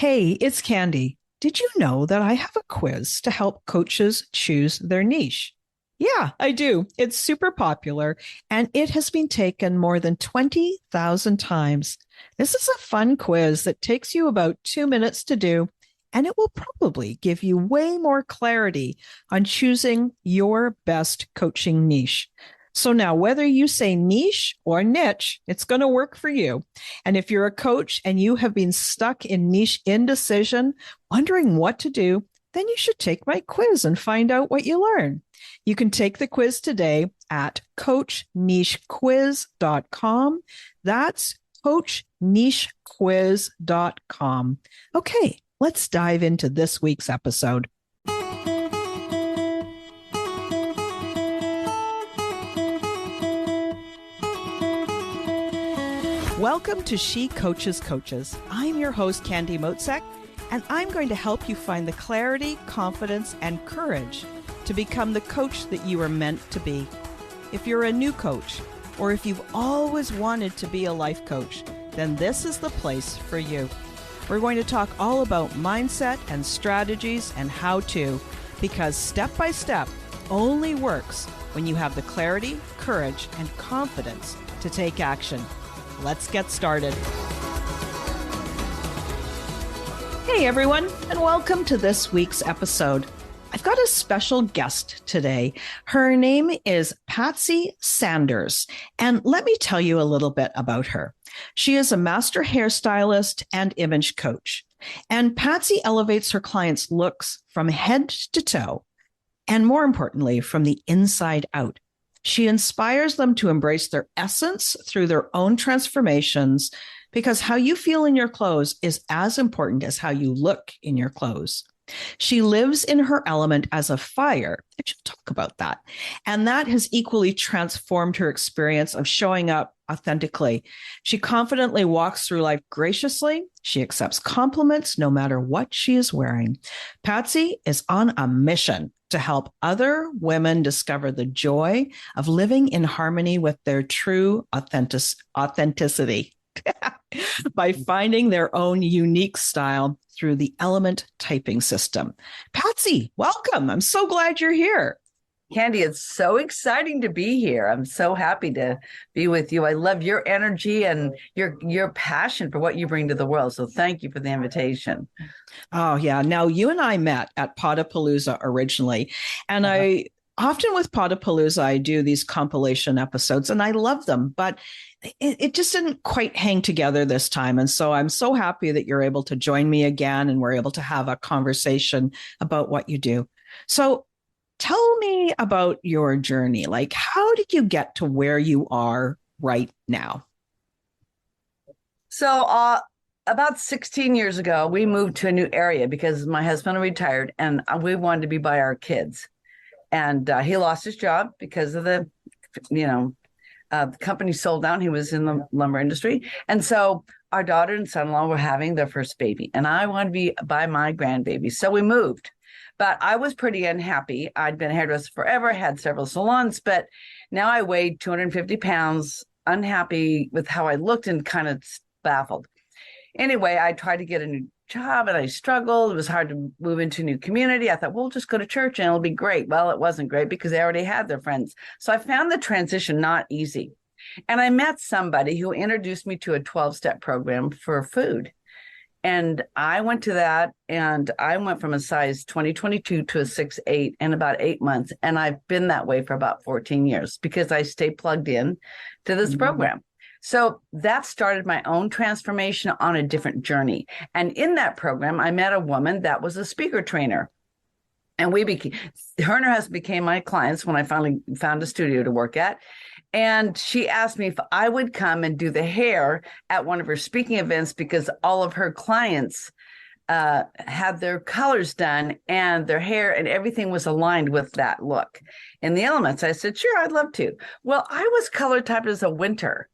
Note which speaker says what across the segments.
Speaker 1: Hey, it's Candy. Did you know that I have a quiz to help coaches choose their niche? Yeah, I do. It's super popular and it has been taken more than 20,000 times. This is a fun quiz that takes you about 2 minutes to do, and it will probably give you way more clarity on choosing your best coaching niche. So now, whether you say niche or niche, it's going to work for you. And if you're a coach and you have been stuck in niche indecision, wondering what to do, then you should take my quiz and find out what you learn. You can take the quiz today at coachnichequiz.com. That's coachnichequiz.com. Okay, let's dive into this week's episode. Welcome to She Coaches Coaches. I'm your host, Candy Motzek, and I'm going to help you find the clarity, confidence, and courage to become the coach that you are meant to be. If you're a new coach, or if you've always wanted to be a life coach, then this is the place for you. We're going to talk all about mindset and strategies and how to, because step by step only works when you have the clarity, courage, and confidence to take action. Let's get started. Hey everyone, and welcome to this week's episode. I've got a special guest today. Her name is Patsy Sanders, and let me tell you a little bit about her. She is a master hairstylist and image coach, and Patsy elevates her clients' looks from head to toe, and more importantly, from the inside out. She inspires them to embrace their essence through their own transformations, because how you feel in your clothes is as important as how you look in your clothes. She lives in her element as a fire, and she'll talk about that. And that has equally transformed her experience of showing up authentically. She confidently walks through life graciously. She accepts compliments no matter what she is wearing. Patsy is on a mission to help other women discover the joy of living in harmony with their true authenticity by finding their own unique style through the Element typing system. Patsy, welcome. I'm so glad you're here.
Speaker 2: Candy, it's so exciting to be here. I'm so happy to be with you. I love your energy and your passion for what you bring to the world. So thank you for the invitation.
Speaker 1: Oh, yeah. Now, you and I met at Potapalooza originally, and I often with Potapalooza, I do these compilation episodes, and I love them, but it just didn't quite hang together this time. And so I'm so happy that you're able to join me again, and we're able to have a conversation about what you do. So tell me about your journey. Like, how did you get to where you are right now?
Speaker 2: So about 16 years ago, we moved to a new area because my husband retired and we wanted to be by our kids. And he lost his job because of the company sold down. He was in the lumber industry. And so our daughter and son-in-law were having their first baby, and I wanted to be by my grandbaby. So we moved. But I was pretty unhappy. I'd been a hairdresser forever, had several salons, but now I weighed 250 pounds, unhappy with how I looked and kind of baffled. Anyway, I tried to get a new job and I struggled. It was hard to move into a new community. I thought, we'll just go to church and it'll be great. Well, it wasn't great because they already had their friends. So I found the transition not easy. And I met somebody who introduced me to a 12-step program for food. And I went to that, and I went from a size 2022 to a 6'8" in about 8 months. And I've been that way for about 14 years because I stay plugged in to this program. So that started my own transformation on a different journey. And in that program, I met a woman that was a speaker trainer. And her and her husband became my clients when I finally found a studio to work at. And she asked me if I would come and do the hair at one of her speaking events because all of her clients had their colors done and their hair and everything was aligned with that look. In the elements, I said, sure, I'd love to. Well, I was color typed as a winter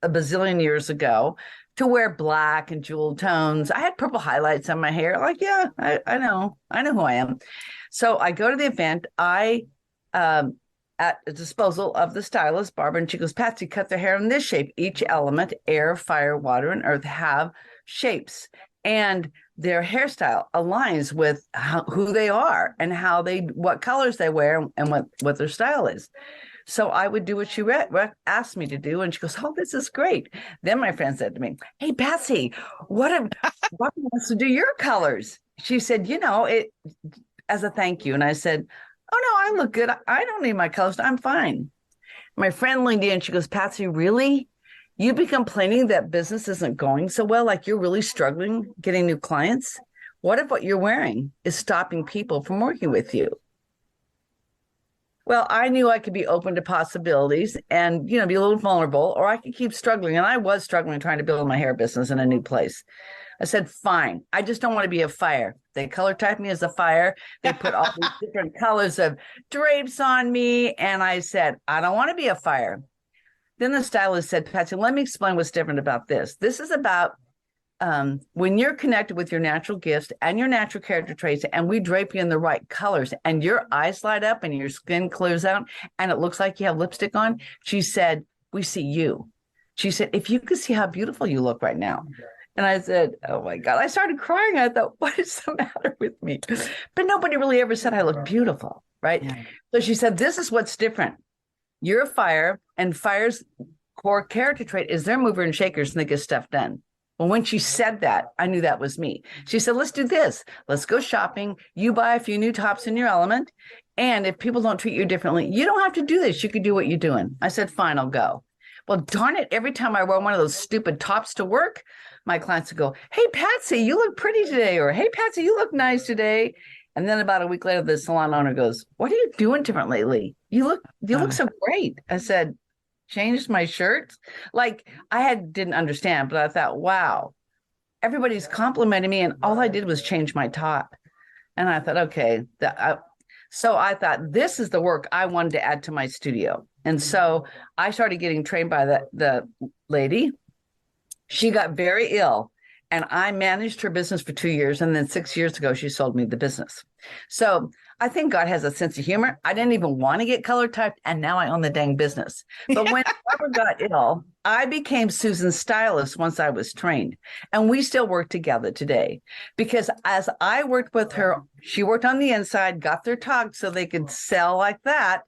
Speaker 2: a bazillion years ago to wear black and jewel tones. I had purple highlights on my hair. Like, yeah, I know who I am. So I go to the event. At the disposal of the stylist, Barbara, and she goes, Patsy, cut their hair in this shape. Each element, air, fire, water, and earth, have shapes. And their hairstyle aligns with who they are and what colors they wear and what their style is. So I would do what she asked me to do. And she goes, oh, this is great. Then my friend said to me, hey, Patsy, what wants to do your colors? She said, it as a thank you. And I said, oh, no, I look good. I don't need my colors. I'm fine. My friend leaned in. She goes, Patsy, really? You've been complaining that business isn't going so well, like you're really struggling getting new clients? What if what you're wearing is stopping people from working with you? Well, I knew I could be open to possibilities and, be a little vulnerable, or I could keep struggling. And I was struggling trying to build my hair business in a new place. I said, fine. I just don't want to be a fire. They color type me as a fire. They put all these different colors of drapes on me. And I said, I don't want to be a fire. Then the stylist said, Patsy, let me explain what's different about this. This is about when you're connected with your natural gifts and your natural character traits, and we drape you in the right colors and your eyes light up and your skin clears out and it looks like you have lipstick on. She said, we see you. She said, if you could see how beautiful you look right now. And I said, oh my God, I started crying. I thought, what is the matter with me? But nobody really ever said I look beautiful, right? Yeah. So she said, this is what's different. You're a fire, and fire's core character trait is they're mover and shakers and they get stuff done. Well, when she said that, I knew that was me. She said, let's do this. Let's go shopping. You buy a few new tops in your element. And if people don't treat you differently, you don't have to do this. You can do what you're doing. I said, fine, I'll go. Well, darn it. Every time I wore one of those stupid tops to work, my clients would go, hey, Patsy, you look pretty today. Or, hey, Patsy, you look nice today. And then about a week later, the salon owner goes, what are you doing different lately? You look so great. I said, changed my shirts. Like didn't understand, but I thought, wow, everybody's complimenting me. And all I did was change my top. And I thought, okay. So I thought, this is the work I wanted to add to my studio. And so I started getting trained by the lady. She got very ill. And I managed her business for 2 years. And then 6 years ago, she sold me the business. So I think God has a sense of humor. I didn't even want to get color typed. And now I own the dang business. But when Barbara got ill, I became Susan's stylist once I was trained. And we still work together today. Because as I worked with her, she worked on the inside, got their togs so they could sell like that.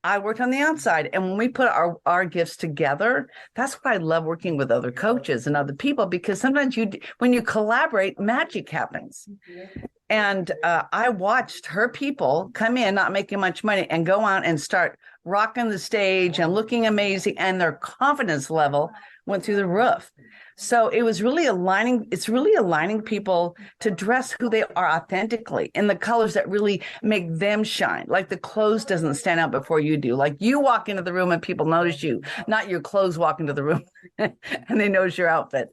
Speaker 2: I worked on the outside. And when we put our gifts together, that's why I love working with other coaches and other people, because sometimes when you collaborate, magic happens. And I watched her people come in, not making much money, and go out and start rocking the stage and looking amazing. And their confidence level went through the roof. So it's really aligning people to dress who they are authentically in the colors that really make them shine. Like the clothes doesn't stand out before you do. Like you walk into the room and people notice you, not your clothes walk into the room and they notice your outfit.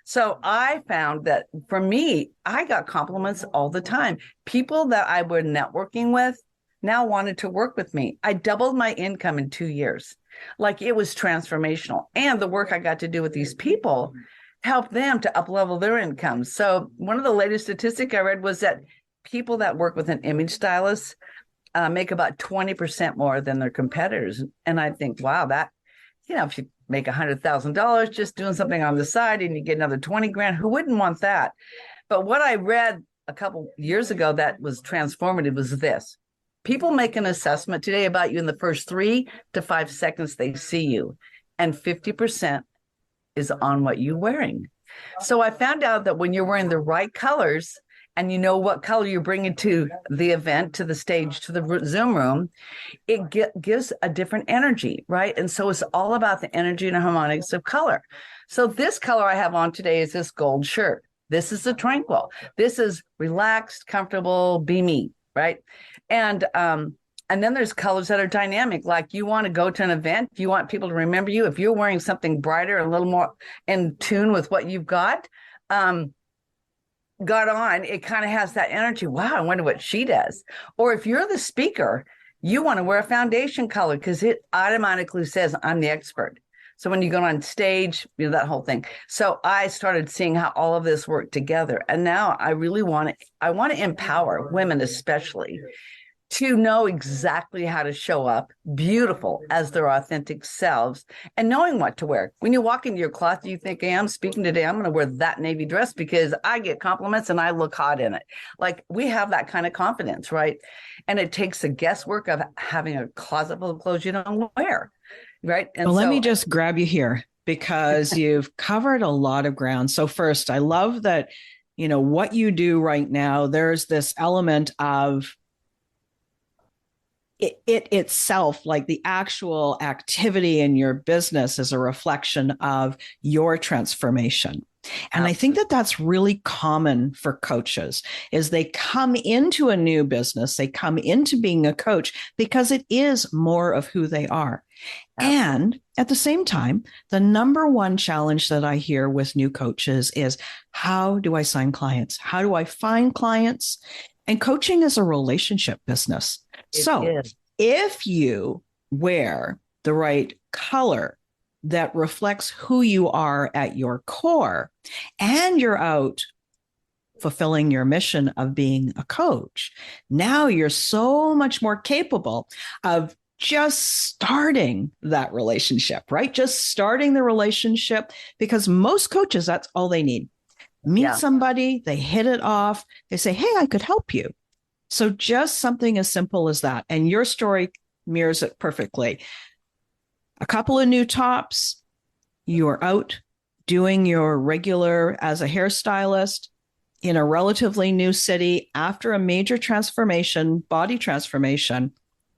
Speaker 2: So I found that for me, I got compliments all the time. People that I were networking with now wanted to work with me. I doubled my income in 2 years. Like it was transformational. And the work I got to do with these people helped them to up-level their income. So one of the latest statistics I read was that people that work with an image stylist make about 20% more than their competitors. And I think, wow, that, if you make $100,000 just doing something on the side and you get another 20 grand, who wouldn't want that? But what I read a couple years ago that was transformative was this. People make an assessment today about you in the first 3 to 5 seconds they see you, and 50% is on what you're wearing. So I found out that when you're wearing the right colors and you know what color you're bringing to the event, to the stage, to the Zoom room, it gives a different energy, right? And so it's all about the energy and harmonics of color. So this color I have on today is this gold shirt. This is the tranquil. This is relaxed, comfortable, be me, right? And then there's colors that are dynamic. Like you want to go to an event, you want people to remember you. If you're wearing something brighter, a little more in tune with what you've got on, it kind of has that energy. Wow, I wonder what she does. Or if you're the speaker, you want to wear a foundation color because it automatically says I'm the expert. So when you go on stage, that whole thing. So I started seeing how all of this worked together. And now I really want to empower women, especially to know exactly how to show up beautiful as their authentic selves and knowing what to wear. When you walk into your closet, you think, hey, I'm speaking today, I'm going to wear that navy dress because I get compliments and I look hot in it. Like, we have that kind of confidence, right? And it takes the guesswork of having a closet full of clothes you don't wear, right? And
Speaker 1: well,
Speaker 2: so
Speaker 1: let me just grab you here because you've covered a lot of ground. So first, I love that, what you do right now, there's this element of it itself, like the actual activity in your business, is a reflection of your transformation. And I think that that's really common for coaches is they come into a new business, they come into being a coach because it is more of who they are. Absolutely. And at the same time, the number one challenge that I hear with new coaches is, how do I sign clients? How do I find clients? And coaching is a relationship business. So if you wear the right color that reflects who you are at your core, and you're out fulfilling your mission of being a coach, now you're so much more capable of just starting that relationship, right? Just starting the relationship, because most coaches, that's all they need. Meet somebody, they hit it off, they say, hey, I could help you. So just something as simple as that. And your story mirrors it perfectly. A couple of new tops, you're out doing your regular as a hairstylist in a relatively new city after a major transformation, body transformation.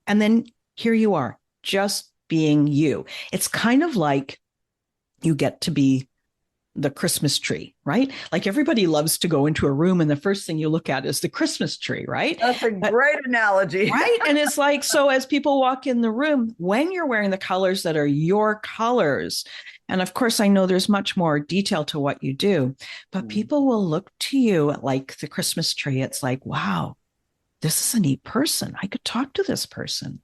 Speaker 1: And then here you are, just being you. It's kind of like you get to be the Christmas tree, right? Like, everybody loves to go into a room and the first thing you look at is the Christmas tree, right?
Speaker 2: That's a great analogy.
Speaker 1: Right? And it's like, so as people walk in the room, when you're wearing the colors that are your colors, and of course, I know there's much more detail to what you do, but people will look to you like the Christmas tree. It's like, wow, this is a neat person. I could talk to this person.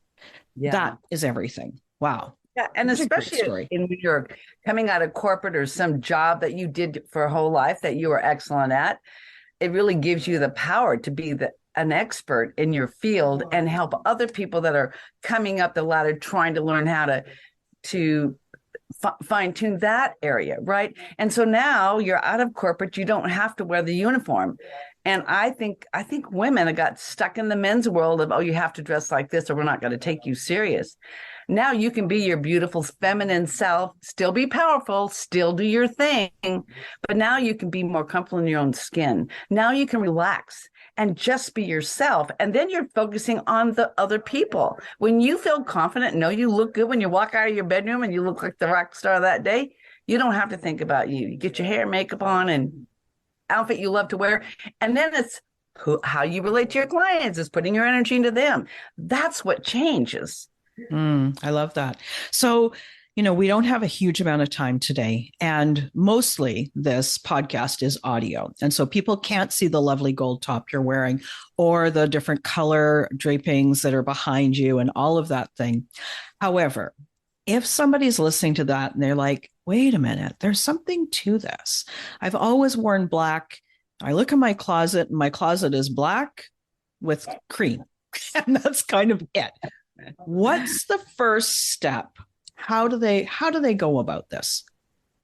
Speaker 1: Yeah. That is everything. Wow.
Speaker 2: Yeah, and especially in New York, coming out of corporate or some job that you did for a whole life that you were excellent at, it really gives you the power to be an expert in your field and help other people that are coming up the ladder trying to learn how to fine-tune that area, right? And so now you're out of corporate, you don't have to wear the uniform. And I think women have got stuck in the men's world of, oh, you have to dress like this or we're not going to take you serious. Now you can be your beautiful feminine self, still be powerful, still do your thing, but now you can be more comfortable in your own skin. Now you can relax and just be yourself. And then you're focusing on the other people. When you feel confident and know you look good when you walk out of your bedroom and you look like the rock star that day, you don't have to think about you. You get your hair, makeup on, and outfit you love to wear. And then it's how you relate to your clients, is putting your energy into them. That's what changes.
Speaker 1: I love that. So, we don't have a huge amount of time today, and mostly this podcast is audio. And so people can't see the lovely gold top you're wearing or the different color drapings that are behind you and all of that thing. However, if somebody's listening to that and they're like, wait a minute, there's something to this. I've always worn black. I look in my closet and my closet is black with cream. And that's kind of it. What's the first step? How do they go about this?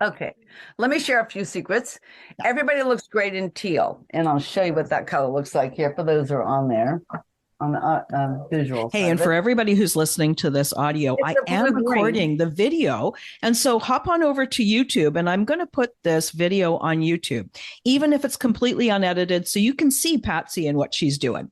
Speaker 2: Okay, let me share a few secrets. Everybody looks great in teal, and I'll show you what that color looks like here for those who are on there on the visual.
Speaker 1: Hey, and for everybody who's listening to this audio, I am recording the video, and so hop on over to YouTube, and I'm going to put this video on YouTube, even if it's completely unedited, so you can see Patsy and what she's doing.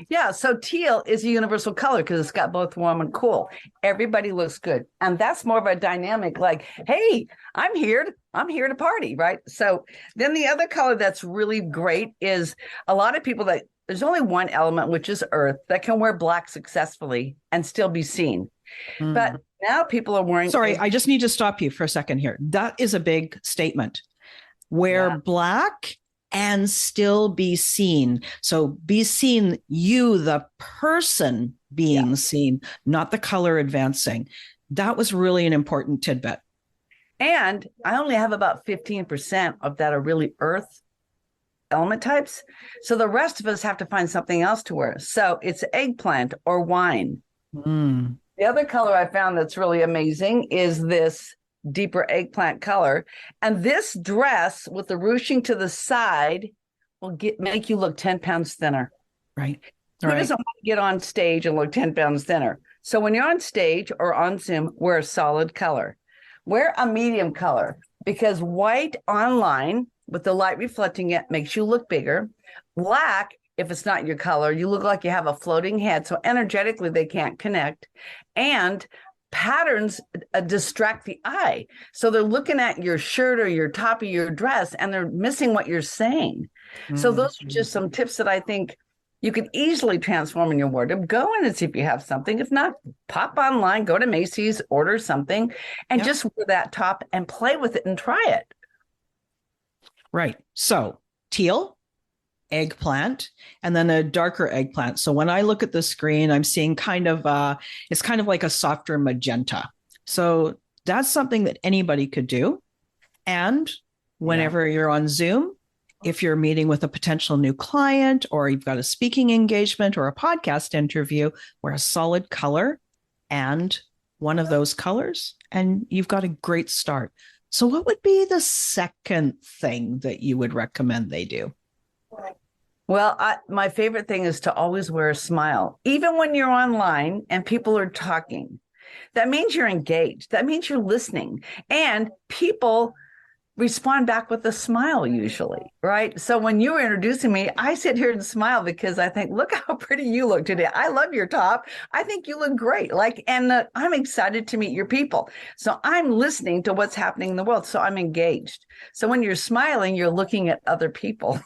Speaker 2: Yeah, so teal is a universal color because it's got both warm and cool. Everybody looks good. And that's more of a dynamic, like, hey, I'm here to party, right? So then the other color that's really great is a lot of people that there's only one element, which is earth, that can wear black successfully and still be seen. But now people are wearing...
Speaker 1: Sorry, I just need to stop you for a second here. That is a big statement. Wear black and still be seen. So be seen, you, the person being seen, not the color advancing. That was really an important tidbit.
Speaker 2: And I only have about 15% of that are really earth element types. So the rest of us have to find something else to wear. So it's eggplant or wine.
Speaker 1: Mm.
Speaker 2: The other color I found that's really amazing is this deeper eggplant color. And this dress with the ruching to the side will make you look 10 pounds thinner.
Speaker 1: Right.
Speaker 2: Who doesn't want to get on stage and look 10 pounds thinner? So when you're on stage or on Zoom, wear a solid color. Wear a medium color, because white online with the light reflecting it makes you look bigger. Black, if it's not your color, you look like you have a floating head. So energetically, they can't connect. And patterns distract the eye. So they're looking at your shirt or your top of your dress and they're missing what you're saying. Mm-hmm. So those are just some tips that I think you can easily transform in your wardrobe. Go in and see if you have something. If not, pop online, go to Macy's, order something, and just wear that top and play with it and try it.
Speaker 1: Right. So teal, eggplant, and then a darker eggplant. So when I look at the screen, I'm seeing it's kind of like a softer magenta. So that's something that anybody could do. And whenever you're on Zoom, if you're meeting with a potential new client or you've got a speaking engagement or a podcast interview, wear a solid color and one of those colors, and you've got a great start. So what would be the second thing that you would recommend they do?
Speaker 2: Well, my favorite thing is to always wear a smile, even when you're online and people are talking. That means you're engaged. That means you're listening. And people respond back with a smile usually, right? So when you were introducing me, I sit here and smile because I think, look how pretty you look today. I love your top. I think you look great. And I'm excited to meet your people. So I'm listening to what's happening in the world. So I'm engaged. So when you're smiling, you're looking at other people.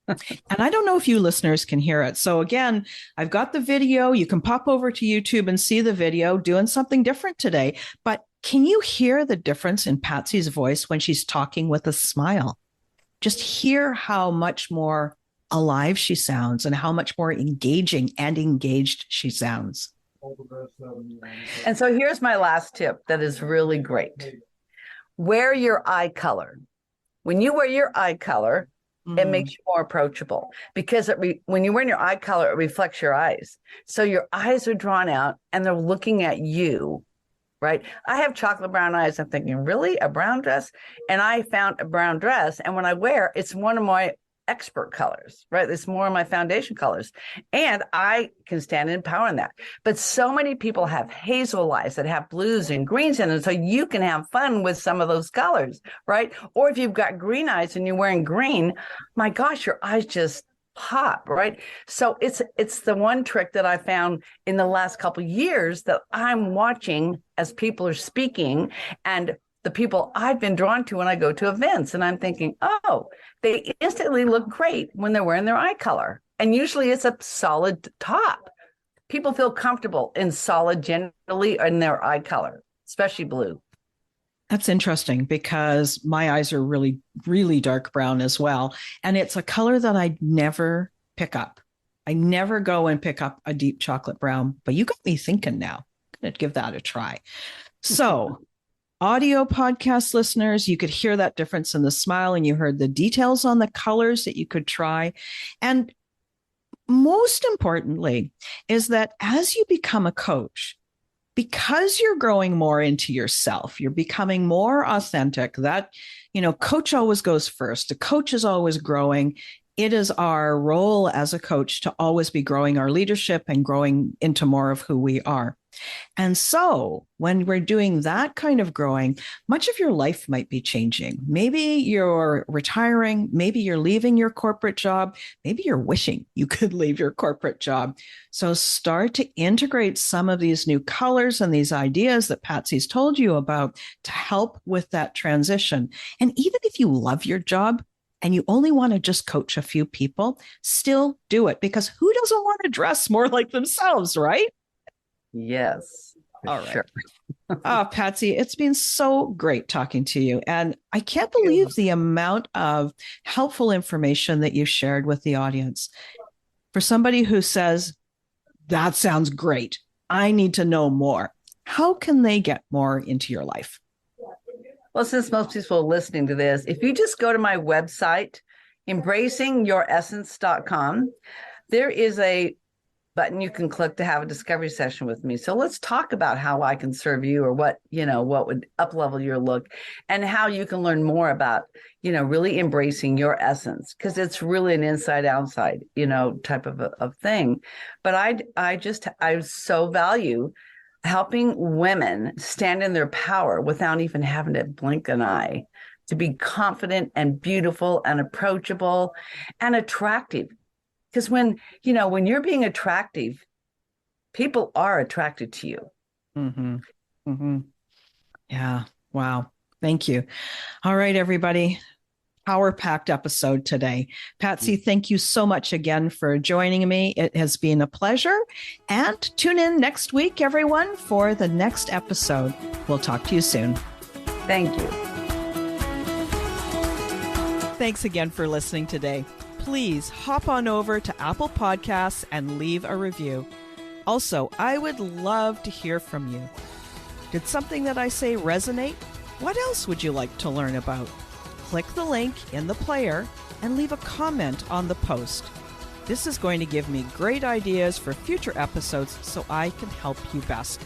Speaker 1: And I don't know if you listeners can hear it. So again, I've got the video. You can pop over to YouTube and see the video doing something different today. But can you hear the difference in Patsy's voice when she's talking with a smile? Just hear how much more alive she sounds and how much more engaging and engaged she sounds.
Speaker 2: And so here's my last tip that is really great. Wear your eye color. When you wear your eye color, it makes you more approachable, because when you wear your eye color, it reflects your eyes. So your eyes are drawn out and they're looking at you, right? I have chocolate brown eyes. I'm thinking, really? A brown dress? And I found a brown dress. And when I wear, it's one of my expert colors, right? It's more of my foundation colors. And I can stand in power in that. But so many people have hazel eyes that have blues and greens in them. So you can have fun with some of those colors, right? Or if you've got green eyes and you're wearing green, my gosh, your eyes just pop, right? So it's the one trick that I found in the last couple of years that I'm watching as people are speaking, and the people I've been drawn to when I go to events, and I'm thinking, oh, they instantly look great when they're wearing their eye color. And usually it's a solid top. People feel comfortable in solid generally in their eye color, especially blue.
Speaker 1: That's interesting because my eyes are really, really dark brown as well. And it's a color that I never pick up. I never go and pick up a deep chocolate brown, but you got me thinking now. I'm going to give that a try. So audio podcast listeners, you could hear that difference in the smile, and you heard the details on the colors that you could try. And most importantly is that as you become a coach, because you're growing more into yourself, you're becoming more authentic. That, coach always goes first. A coach is always growing. It is our role as a coach to always be growing our leadership and growing into more of who we are. And so when we're doing that kind of growing, much of your life might be changing. Maybe you're retiring. Maybe you're leaving your corporate job. Maybe you're wishing you could leave your corporate job. So start to integrate some of these new colors and these ideas that Patsy's told you about to help with that transition. And even if you love your job and you only want to just coach a few people, still do it, because who doesn't want to dress more like themselves, right?
Speaker 2: Yes.
Speaker 1: All right. Sure. Oh, Patsy, it's been so great talking to you. And I can't believe the amount of helpful information that you shared with the audience. For somebody who says, that sounds great, I need to know more, how can they get more into your life?
Speaker 2: Well, since most people are listening to this, if you just go to my website, embracingyouressence.com. There is a button you can click to have a discovery session with me. So let's talk about how I can serve you, or what would up-level your look, and how you can learn more about, really embracing your essence, because it's really an inside outside, type of thing. But I so value helping women stand in their power without even having to blink an eye, to be confident and beautiful and approachable and attractive. Because when you're being attractive, people are attracted to you.
Speaker 1: Mm-hmm. Mm-hmm. Yeah. Wow. Thank you. All right, everybody. Power-packed episode today. Patsy, thank you so much again for joining me. It has been a pleasure. And tune in next week, everyone, for the next episode. We'll talk to you soon.
Speaker 2: Thank you.
Speaker 1: Thanks again for listening today. Please hop on over to Apple Podcasts and leave a review. Also, I would love to hear from you. Did something that I say resonate? What else would you like to learn about? Click the link in the player and leave a comment on the post. This is going to give me great ideas for future episodes so I can help you best.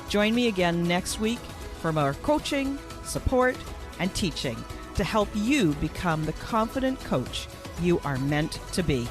Speaker 1: Join me again next week for more coaching, support, and teaching to help you become the confident coach you are meant to be.